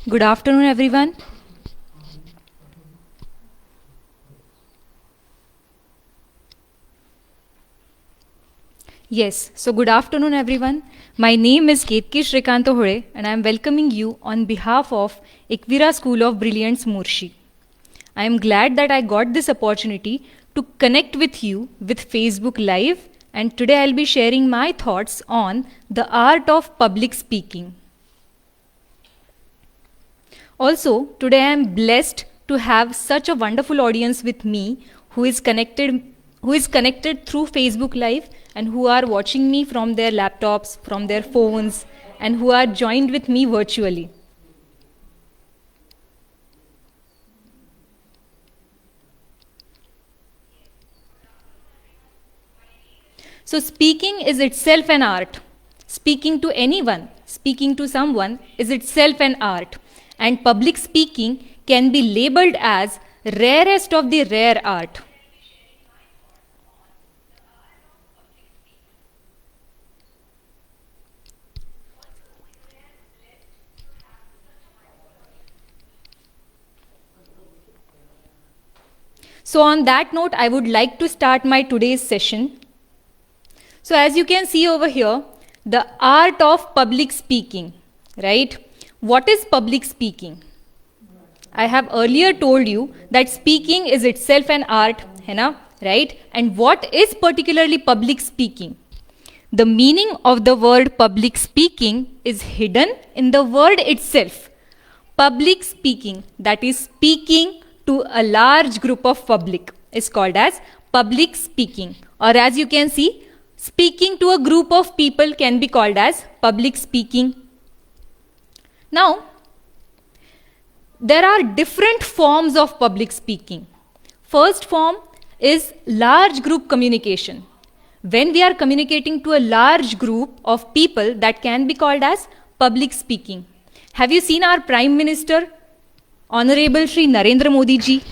Good afternoon, everyone. Yes, so good afternoon, everyone. My name is Ketki Srikanto Hore, and I am welcoming you on behalf of Equira School of Brilliance, Murshi. I am glad that I got this opportunity to connect with you with Facebook Live, and today I'll be sharing my thoughts on the art of public speaking. Also, today I am blessed to have such a wonderful audience with me who is connected through Facebook Live and who are watching me from their laptops, from their phones, and who are joined with me virtually. So speaking is itself an art. Speaking to anyone, speaking to someone is itself an art. And public speaking can be labeled as rarest of the rare art. So on that note, I would like to start my today's session. So as you can see over here, the art of public speaking, right? What is public speaking? I have earlier told you that speaking is itself an art, right? And what is particularly public speaking? The meaning of the word public speaking is hidden in the word itself. Public speaking, that is speaking to a large group of public, is called as public speaking. Or as you can see, speaking to a group of people can be called as public speaking. Now, there are different forms of public speaking. First form is large group communication. When we are communicating to a large group of people, that can be called as public speaking. Have you seen our Prime Minister, Honorable Shri Narendra Modi ji?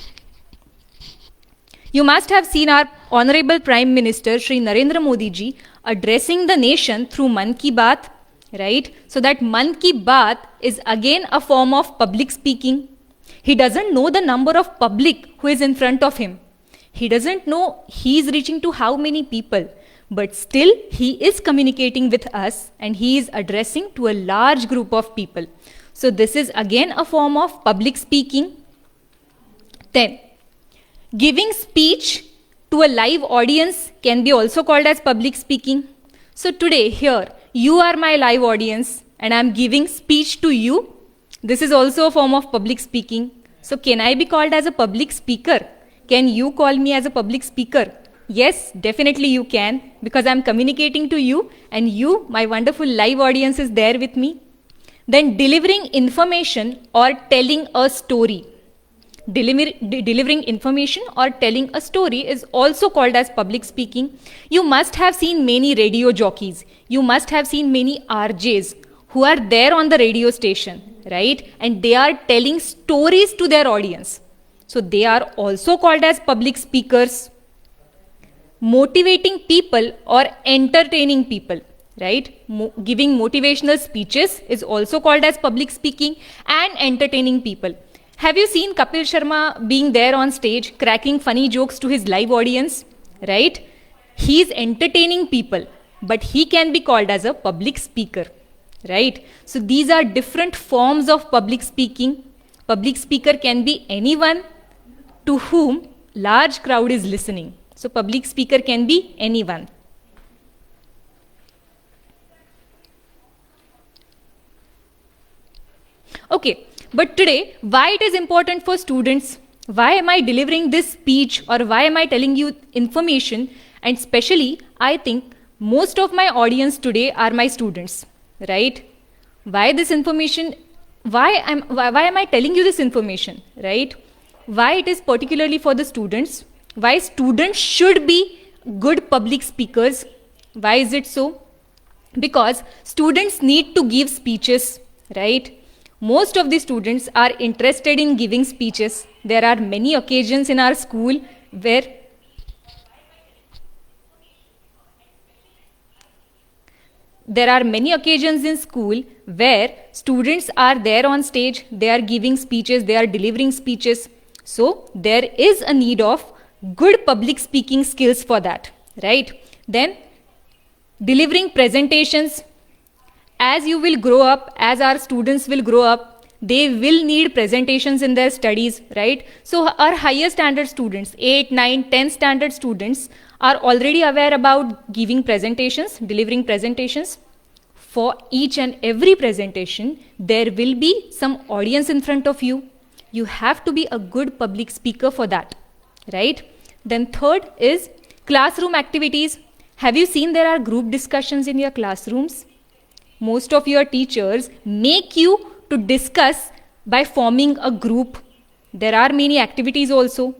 You must have seen our Honorable Prime Minister Shri Narendra Modi ji addressing the nation through Mann Ki Baat, right? So that Mann Ki Baat is again a form of public speaking. He doesn't know the number of public who is in front of him. He doesn't know he is reaching to how many people, but still he is communicating with us and he is addressing to a large group of people. So this is again a form of public speaking. Then, giving speech to a live audience can be also called as public speaking. So today here, you are my live audience and I'm giving speech to you. This is also a form of public speaking. So can I be called as a public speaker? Can you call me as a public speaker? Yes, definitely you can, because I'm communicating to you and you, my wonderful live audience, is there with me. Then delivering information or telling a story. Delivering information or telling a story is also called as public speaking. You must have seen many radio jockeys. You must have seen many RJs who are there on the radio station, right? And they are telling stories to their audience. So they are also called as public speakers. Motivating people or entertaining people, right? Giving motivational speeches is also called as public speaking, and entertaining people. Have you seen Kapil Sharma being there on stage cracking funny jokes to his live audience, right? He is entertaining people, but he can be called as a public speaker, right? So these are different forms of public speaking. Public speaker can be anyone to whom large crowd is listening. So public speaker can be anyone. Okay, but today, why it is important for students? Why am I delivering this speech, or why am I telling you information? And especially, I think most of my audience today are my students, right? Why this information? Why am I telling you this information, right? Why it is particularly for the students? Why students should be good public speakers? Why is it so? Because students need to give speeches, right? Most of the students are interested in giving speeches. There are many occasions in our school where students are there on stage, they are giving speeches, they are delivering speeches. So there is a need of good public speaking skills for that, right? Then delivering presentations. As you will grow up, as our students will grow up, they will need presentations in their studies, right? So our higher standard students, 8, 9, 10 standard students are already aware about giving presentations, delivering presentations. For each and every presentation, there will be some audience in front of you. You have to be a good public speaker for that, right? Then third is classroom activities. Have you seen there are group discussions in your classrooms? Most of your teachers make you to discuss by forming a group. There are many activities also.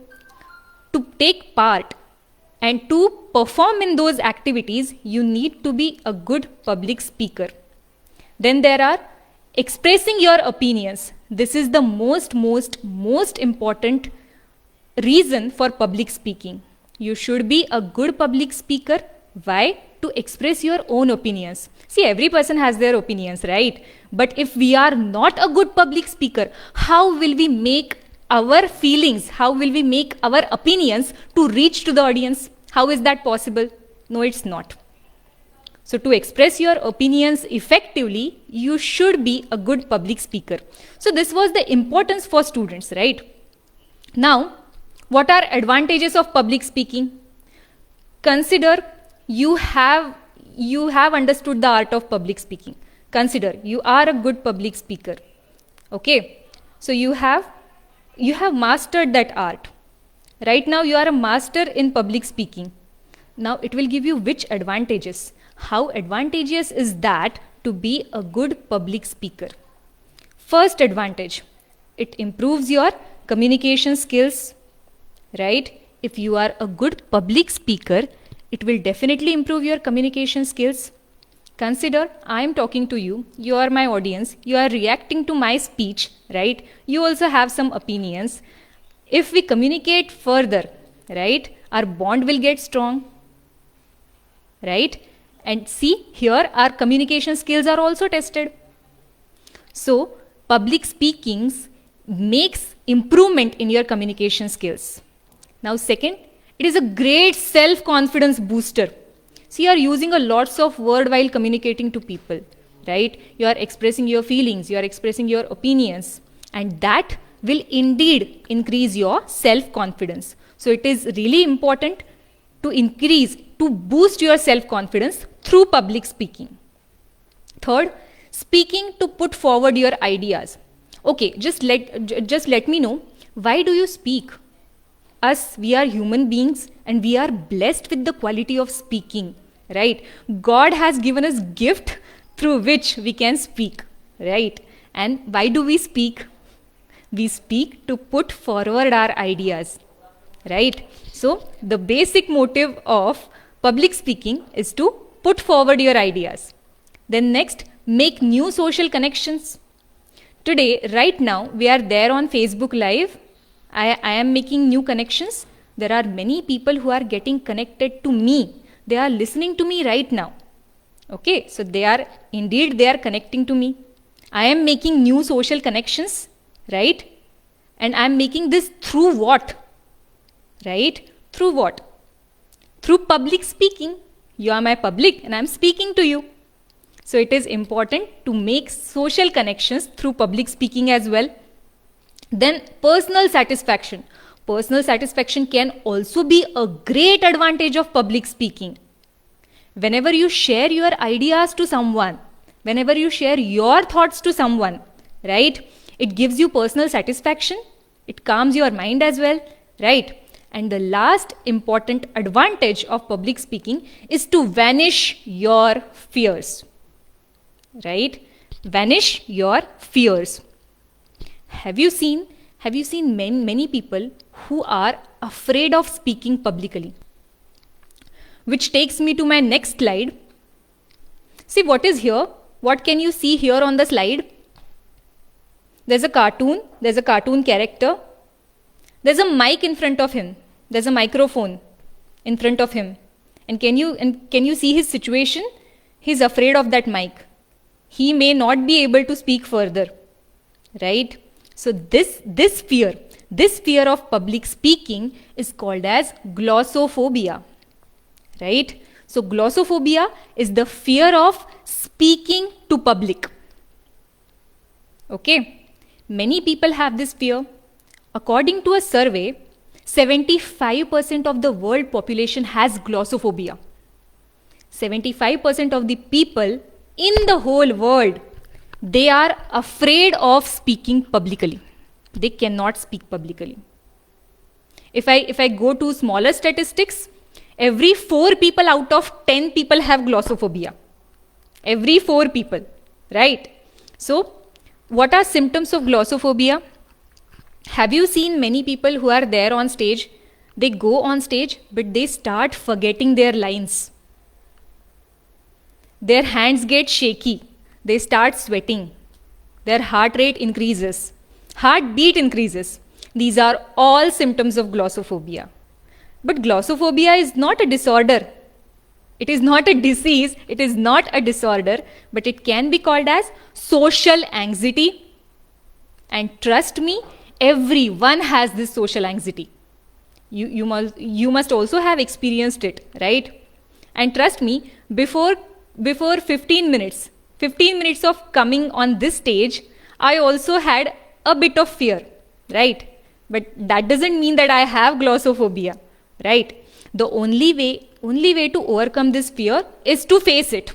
To take part and to perform in those activities, you need to be a good public speaker. Then there are expressing your opinions. This is the most important reason for public speaking. You should be a good public speaker. Why? To express your own opinions. See, every person has their opinions, right? But if we are not a good public speaker, how will we make our feelings, how will we make our opinions to reach to the audience? How is that possible? No, it's not. So to express your opinions effectively, you should be a good public speaker. So this was the importance for students, right? Now, what are advantages of public speaking? Consider you have understood the art of public speaking. Consider you are a good public speaker. Okay, so you have mastered that art. Right now you are a master in public speaking. Now it will give you which advantages? How advantageous is that to be a good public speaker? First advantage, it improves your communication skills, right? If you are a good public speaker, it will definitely improve your communication skills. Consider, I am talking to you, you are my audience, you are reacting to my speech, right? You also have some opinions. If we communicate further, right, our bond will get strong, right? And see, here our communication skills are also tested. So, public speaking makes improvement in your communication skills. Now, second, it is a great self-confidence booster. See, you are using a lots of word while communicating to people, right? You are expressing your feelings, you are expressing your opinions, and that will indeed increase your self-confidence. So it is really important to increase, to boost your self-confidence through public speaking. Third, speaking to put forward your ideas. Okay, just let me know, why do you speak? Us, we are human beings and we are blessed with the quality of speaking, right? God has given us gift through which we can speak, right? And why do we speak? We speak to put forward our ideas, right? So the basic motive of public speaking is to put forward your ideas. Then next, make new social connections. Today, right now, we are there on Facebook Live. I am making new connections. There are many people who are getting connected to me. They are listening to me right now. Okay, so they are connecting to me. I am making new social connections, right? And I am making this through what? Right? Through what? Through public speaking. You are my public and I am speaking to you. So it is important to make social connections through public speaking as well. Then personal satisfaction. Personal satisfaction can also be a great advantage of public speaking. Whenever you share your ideas to someone, whenever you share your thoughts to someone, right? It gives you personal satisfaction. It calms your mind as well, right? And the last important advantage of public speaking is to vanish your fears, right? Vanish your fears. Have you seen many people who are afraid of speaking publicly? Which takes me to my next slide. See what is here. What can you see here on the slide? There's a cartoon character. There's a mic in front of him. There's a microphone in front of him. And can you see his situation? He's afraid of that mic. He may not be able to speak further, right? So this fear of public speaking is called as glossophobia, right? So glossophobia is the fear of speaking to public. Okay, many people have this fear. According to a survey, 75% of the world population has glossophobia. 75% of the people in the whole world, they are afraid of speaking publicly. They cannot speak publicly. If I go to smaller statistics, every 4 people out of 10 people have glossophobia. Every 4 people, right? So, what are symptoms of glossophobia? Have you seen many people who are there on stage? They go on stage, but they start forgetting their lines. Their hands get shaky. They start sweating. Their heart rate increases. Heartbeat increases. These are all symptoms of glossophobia. But glossophobia is not a disorder. It is not a disease. It is not a disorder. But it can be called as social anxiety. And trust me, everyone has this social anxiety. You must also have experienced it, right? And trust me, before 15 minutes of coming on this stage, I also had a bit of fear, right? But that doesn't mean that I have glossophobia, right? The only way to overcome this fear is to face it.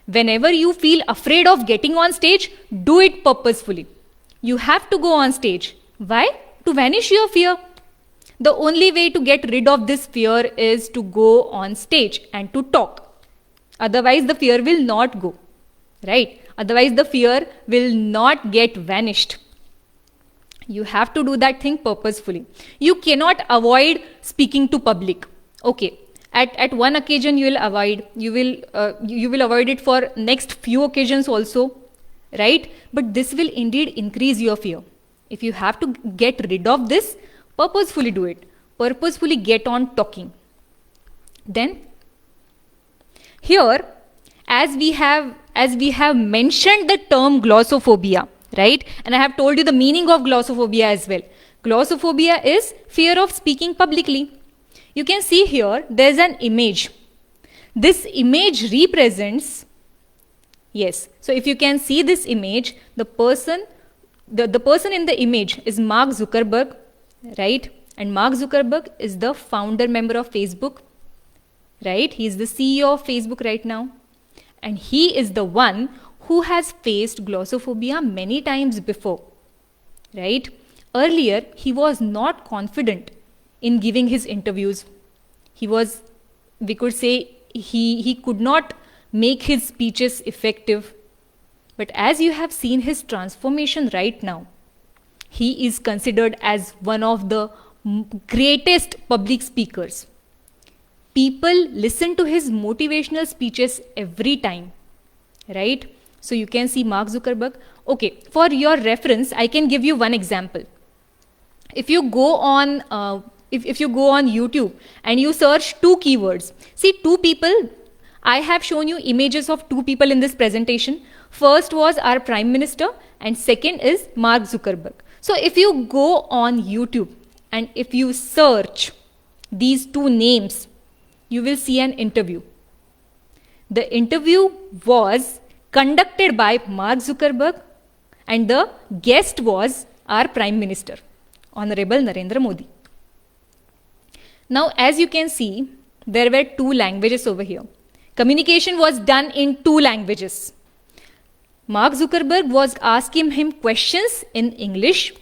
Whenever you feel afraid of getting on stage, do it purposefully. You have to go on stage. Why? To vanish your fear. The only way to get rid of this fear is to go on stage and to talk. Otherwise, the fear will not go, right? Otherwise, the fear will not get vanished. You have to do that thing purposefully. You cannot avoid speaking to public. Okay, at one occasion you will avoid. You will avoid it for next few occasions also, right? But this will indeed increase your fear. If you have to get rid of this, purposefully do it. Purposefully get on talking. Then here, as we have mentioned the term glossophobia, right? And I have told you the meaning of glossophobia as well. Glossophobia is fear of speaking publicly. You can see here, there's an image. This image represents, yes. So if you can see this image, the person in the image is Mark Zuckerberg, right? And Mark Zuckerberg is the founder member of Facebook. right? He is the CEO of Facebook right now. And he is the one who has faced glossophobia many times before, right? Earlier, he was not confident in giving his interviews. He was, we could say, he could not make his speeches effective. But as you have seen his transformation right now, he is considered as one of the greatest public speakers. People listen to his motivational speeches every time, right? So you can see Mark Zuckerberg. Okay, for your reference, I can give you one example. If you go on if you go on YouTube and you search two keywords, see two people, I have shown you images of two people in this presentation. First was our Prime Minister and second is Mark Zuckerberg. So if you go on YouTube and if you search these two names, you will see an interview. The interview was conducted by Mark Zuckerberg and the guest was our Prime Minister, Honorable Narendra Modi. Now, as you can see, there were two languages over here. Communication was done in two languages. Mark Zuckerberg was asking him questions in English.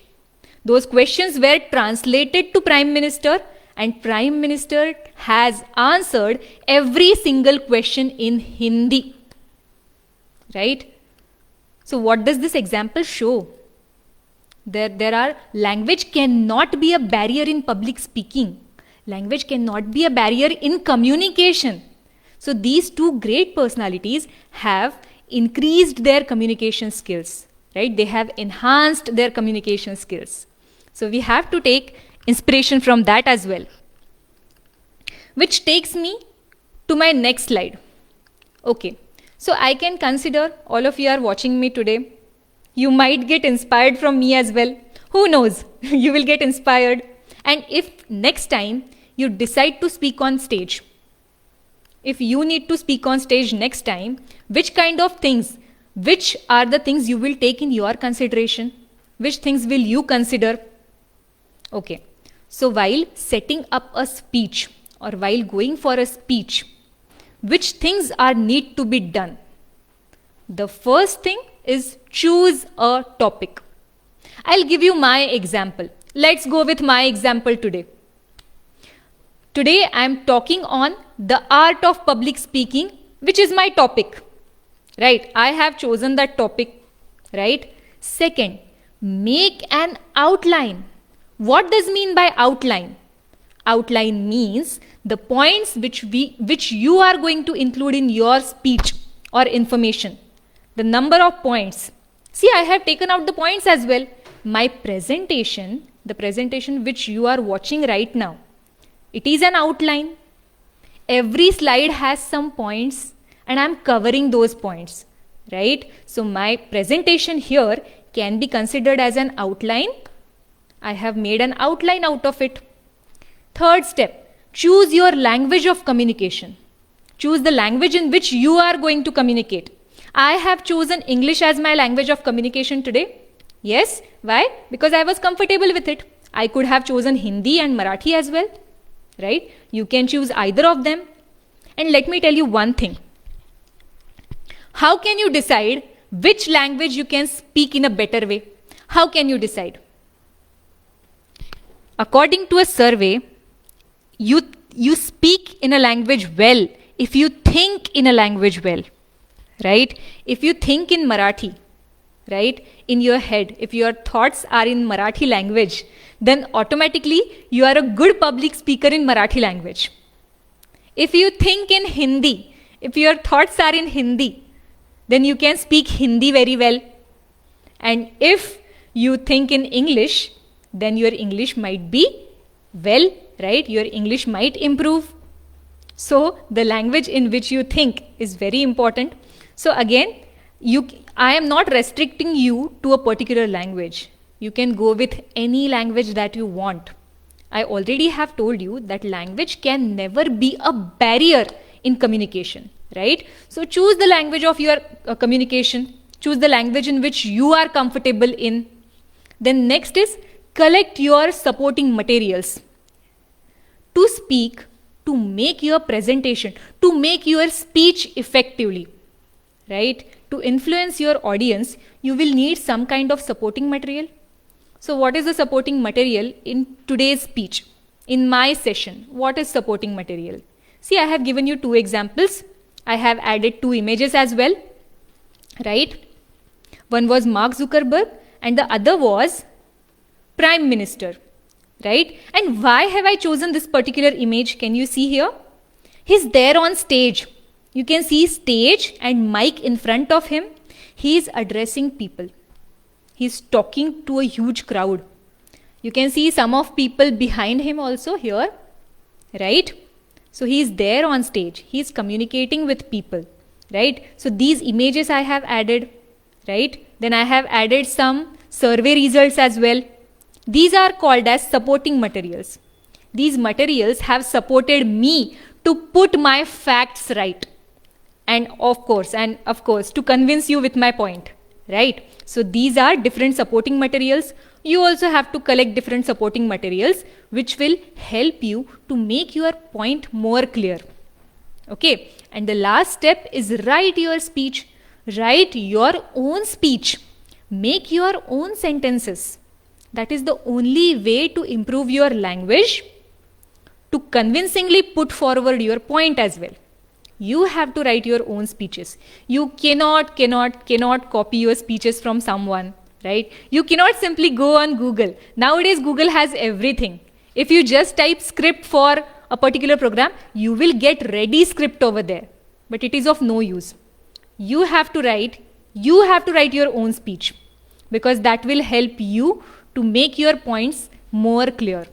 Those questions were translated to Prime Minister and Prime Minister has answered every single question in Hindi. Right? So what does this example show? Language cannot be a barrier in public speaking. Language cannot be a barrier in communication. So these two great personalities have increased their communication skills, right? They have enhanced their communication skills. So we have to take inspiration from that as well. Which takes me to my next slide. Okay, so I can consider all of you are watching me today. You might get inspired from me as well. Who knows? You will get inspired. And if next time you decide to speak on stage, if you need to speak on stage next time, which kind of things, which are the things you will take in your consideration? Which things will you consider? Okay, so while setting up a speech or while going for a speech, which things are need to be done? The first thing is choose a topic. I'll give you my example. Let's go with my example today. Today I am talking on the art of public speaking, which is my topic, right? I have chosen that topic, right? Second, make an outline. What does mean by outline? Outline means the points which you are going to include in your speech or information. The number of points. See, I have taken out the points as well. My presentation, the presentation which you are watching right now, it is an outline. Every slide has some points and I'm covering those points, right? So my presentation here can be considered as an outline. I have made an outline out of it. Third step, choose your language of communication. Choose the language in which you are going to communicate. I have chosen English as my language of communication today. Yes, why? Because I was comfortable with it. I could have chosen Hindi and Marathi as well, right? You can choose either of them. And let me tell you one thing. How can you decide which language you can speak in a better way? How can you decide? According to a survey, you speak in a language well if you think in a language well, right? If you think in Marathi, right, in your head, if your thoughts are in Marathi language, then automatically you are a good public speaker in Marathi language. If you think in Hindi, if your thoughts are in Hindi, then you can speak Hindi very well. And if you think in English, then your English might be well, right? Your English might improve. So the language in which you think is very important. So again, I am not restricting you to a particular language. You can go with any language that you want. I already have told you that language can never be a barrier in communication, right? So choose the language of your communication. Choose the language in which you are comfortable in. Then next is collect your supporting materials. To speak, to make your presentation, to make your speech effectively, right? To influence your audience, you will need some kind of supporting material. So what is the supporting material in today's speech? In my session, what is supporting material? See, I have given you 2 examples. I have added 2 images as well, right? One was Mark Zuckerberg and the other was Prime Minister, right? And why have I chosen this particular image? Can you see here? He's there on stage. You can see stage and mic in front of him. He is addressing people. He's talking to a huge crowd. You can see some of people behind him also here, right? So he is there on stage. He is communicating with people, right? So these images I have added, right? Then I have added some survey results as well. These are called as supporting materials. These materials have supported me to put my facts right. And of course, to convince you with my point, right? So these are different supporting materials. You also have to collect different supporting materials which will help you to make your point more clear. Okay, and the last step is write your speech. Write your own speech. Make your own sentences. That is the only way to improve your language, to convincingly put forward your point as well. You have to write your own speeches. You cannot copy your speeches from someone, right? You cannot simply go on Google. Nowadays, Google has everything. If you just type script for a particular program, you will get ready script over there. But it is of no use. You have to write your own speech, because that will help you to make your points more clear.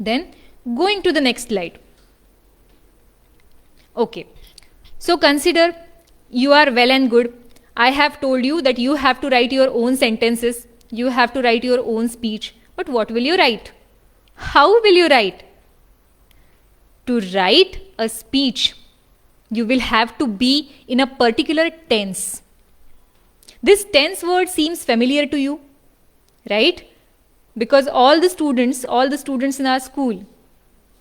Then, going to the next slide. Okay, so consider you are well and good. I have told you that you have to write your own sentences. You have to write your own speech. But what will you write? How will you write? To write a speech, you will have to be in a particular tense. This tense word seems familiar to you, right? Because all the students in our school,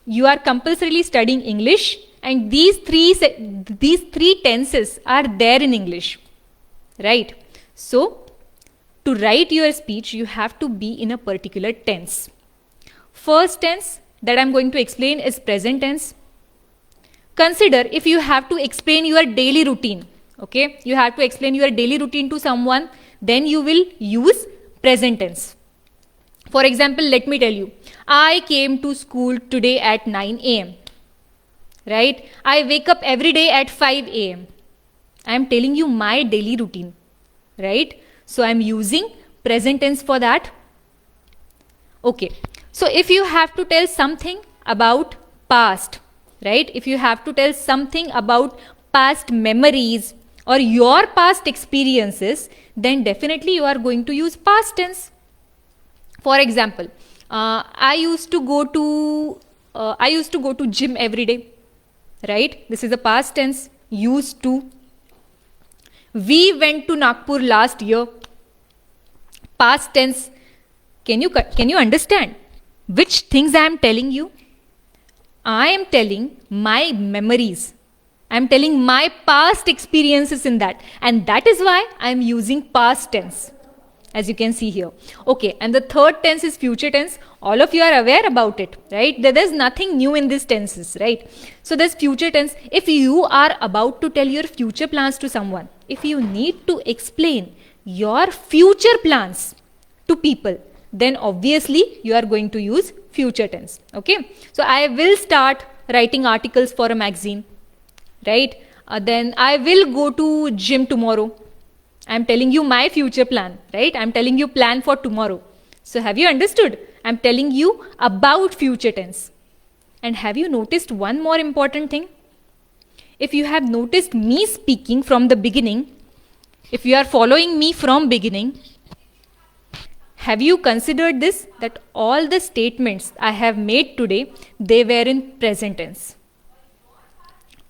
you are compulsorily studying English, and these three tenses are there in English, right? So, to write your speech, you have to be in a particular tense. First tense that I'm going to explain is present tense. Consider if you have to explain your daily routine, okay? You have to explain your daily routine to someone, then you will use present tense. For example, let me tell you, I came to school today at 9 a.m. Right? I wake up every day at 5 a.m. I am telling you my daily routine, right? So I am using present tense for that. Okay. So if you have to tell something about past, right? If you have to tell something about past memories or your past experiences, then definitely you are going to use past tense. For example, I used to go to gym every day. Right? This is a past tense, used to. We went to Nagpur last year. Past tense. Can you understand which things I am telling you? I am telling my memories. I am telling my past experiences in that. And that is why I am using past tense, as you can see here. Okay, and the third tense is future tense. All of you are aware about it, right? There's nothing new in these tenses, right? So there's future tense. If you are about to tell your future plans to someone, if you need to explain your future plans to people, then obviously you are going to use future tense, okay? So I will start writing articles for a magazine, right? Then I will go to gym tomorrow. I'm telling you my future plan, right? I'm telling you plan for tomorrow. So have you understood? I'm telling you about future tense. And have you noticed one more important thing? If you have noticed me speaking from the beginning, if you are following me from beginning, have you considered this, that all the statements I have made today, they were in present tense.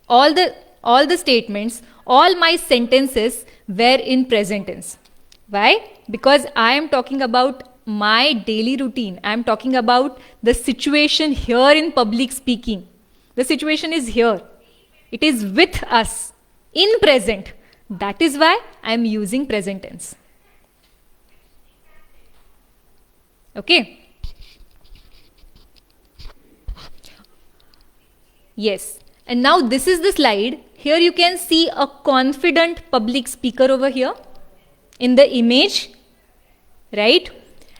All the statements, all my sentences were in present tense. Why? Because I am talking about my daily routine. I am talking about the situation here in public speaking. The situation is here. It is with us in present. That is why I am using present tense. Okay. Yes. And now this is the slide. Here you can see a confident public speaker over here in the image, right?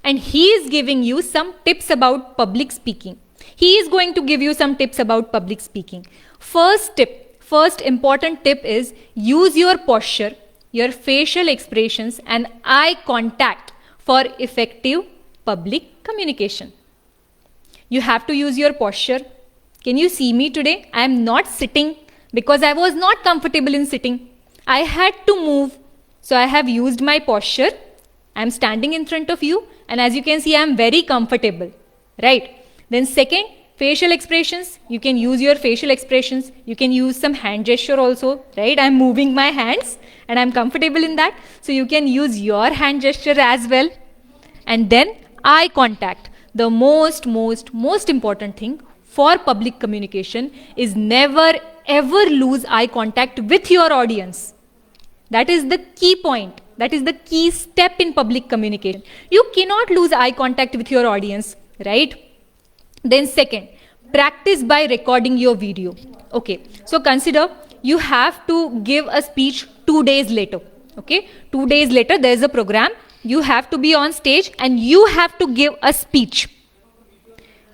And he is giving you some tips about public speaking. He is going to give you some tips about public speaking. First important tip is use your posture, your facial expressions and eye contact for effective public communication. You have to use your posture. Can you see me today? I am not sitting because I was not comfortable in sitting. I had to move. So I have used my posture. I am standing in front of you and as you can see I am very comfortable, right? Then second, facial expressions. You can use your facial expressions. You can use some hand gesture also, right? I am moving my hands and I am comfortable in that. So you can use your hand gesture as well. And then eye contact. The most important thing for public communication is never ever lose eye contact with your audience. That is the key point. That is the key step in public communication. You cannot lose eye contact with your audience, right? Then second, practice by recording your video. Okay, so consider you have to give a speech 2 days later. Okay, 2 days later there is a program. You have to be on stage and you have to give a speech.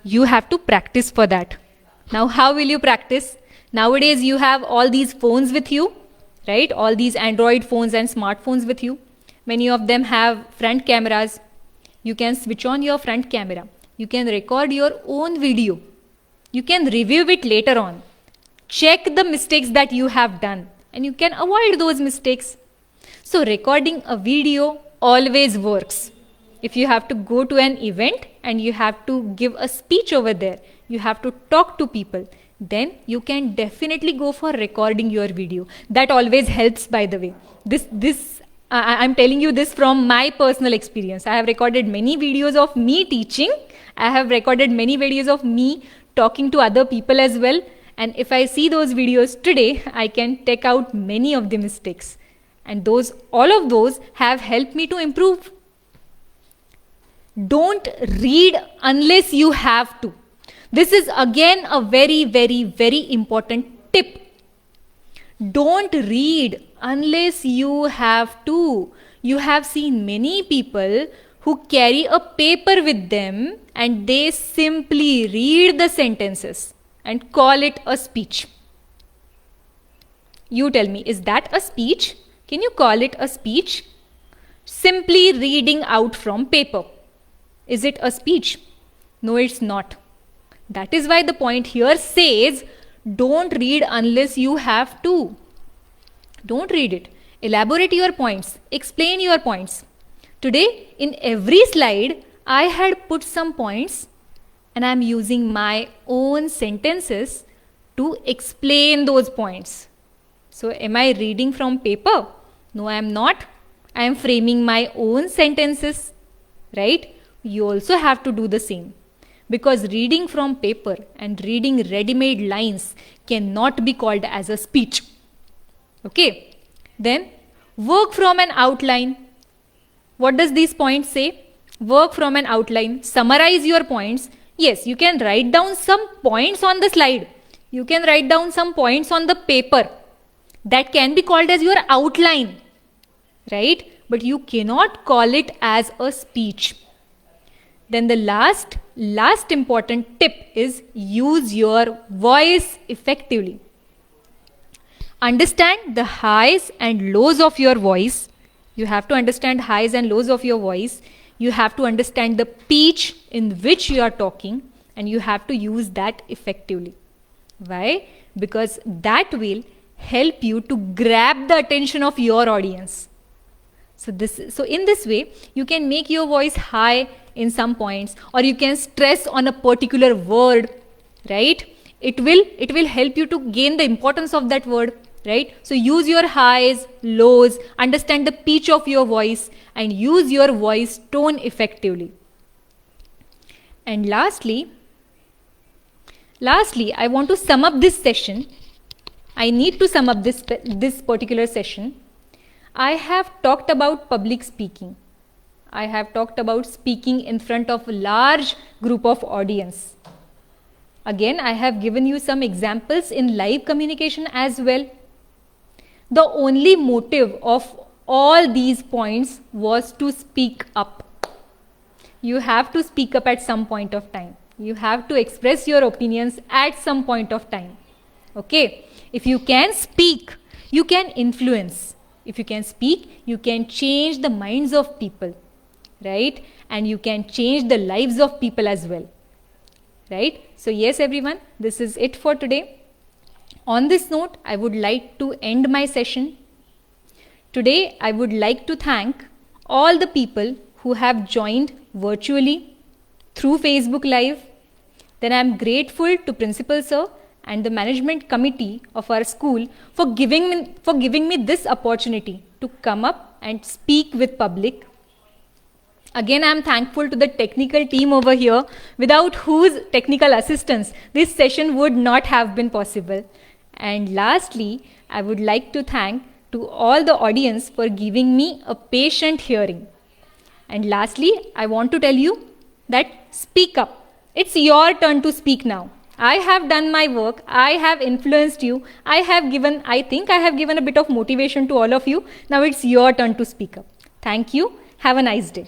You have to practice for that. Now how will you practice? Nowadays you have all these phones with you, right? All these Android phones and smartphones with you. Many of them have front cameras. You can switch on your front camera. You can record your own video. You can review it later on. Check the mistakes that you have done and you can avoid those mistakes. So recording a video always works. If you have to go to an event and you have to give a speech over there, you have to talk to people, then you can definitely go for recording your video. That always helps, by the way. I'm telling you this from my personal experience. I have recorded many videos of me teaching. I have recorded many videos of me talking to other people as well. And if I see those videos today, I can take out many of the mistakes. And all of those have helped me to improve. Don't read unless you have to. This is again a very important tip. Don't read unless you have to. You have seen many people who carry a paper with them and they simply read the sentences and call it a speech. You tell me, is that a speech? Can you call it a speech? Simply reading out from paper. Is it a speech? No, it's not. That is why the point here says, don't read unless you have to. Don't read it. Elaborate your points. Explain your points. Today, in every slide, I had put some points and I am using my own sentences to explain those points. So, am I reading from paper? No, I am not. I am framing my own sentences, right? You also have to do the same. Because reading from paper and reading ready-made lines cannot be called as a speech. Okay? Then, work from an outline. What does these points say? Work from an outline. Summarize your points. Yes, you can write down some points on the slide. You can write down some points on the paper. That can be called as your outline. Right? But you cannot call it as a speech. Then the last important tip is use your voice effectively. Understand the highs and lows of your voice. You have to understand highs and lows of your voice. You have to understand the pitch in which you are talking and you have to use that effectively. Why? Because that will help you to grab the attention of your audience. So in this way, you can make your voice high in some points or you can stress on a particular word, right? It will help you to gain the importance of that word, right? So use your highs, lows, understand the pitch of your voice and use your voice tone effectively. And lastly, Lastly, I want to sum up this session. I need to sum up this particular session. I have talked about public speaking. I have talked about speaking in front of a large group of audience. Again, I have given you some examples in live communication as well. The only motive of all these points was to speak up. You have to speak up at some point of time. You have to express your opinions at some point of time. Okay? If you can speak, you can influence. If you can speak, you can change the minds of people, right? And you can change the lives of people as well, right? So yes, everyone, this is it for today. On this note, I would like to end my session. Today, I would like to thank all the people who have joined virtually through Facebook Live. Then I am grateful to Principal Sir and the management committee of our school for giving me this opportunity to come up and speak with public. Again, I am thankful to the technical team over here, without whose technical assistance this session would not have been possible. And lastly, I would like to thank to all the audience for giving me a patient hearing. And lastly, I want to tell you that speak up. It's your turn to speak now. I have done my work. I have influenced you. I think I have given a bit of motivation to all of you. Now it's your turn to speak up. Thank you. Have a nice day.